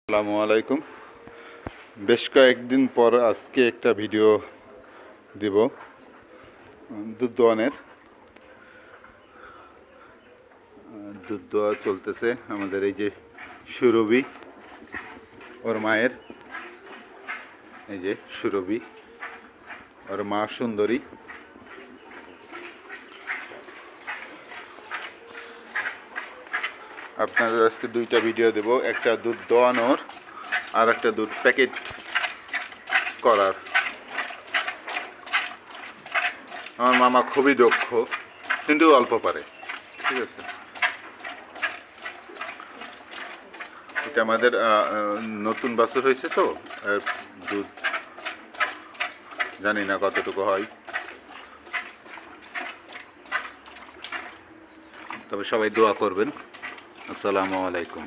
আসসালামু আলাইকুম। বেশ কয়েকদিন পর আজকে একটা ভিডিও দিব দুধ দোয়ানের। দুধ দোয়া চলতেছে আমাদের এই যে সুরভি, ওর মায়ের, এই যে সুরভি, ওর মা সুন্দরী। আপনাদের আজকে দুইটা ভিডিও দেব, একটা দুধ দোয়ানোর আর একটা দুধ প্যাকেট করার। আমার মামা খুবই দক্ষ, কিন্তু অল্প পারে, ঠিক আছে। এটা আমাদের নতুন বাছুর হয়েছে তো, দুধ জানি না কতটুকু হয়, তবে সবাই দোয়া করবেন। আসসালামু আলাইকুম।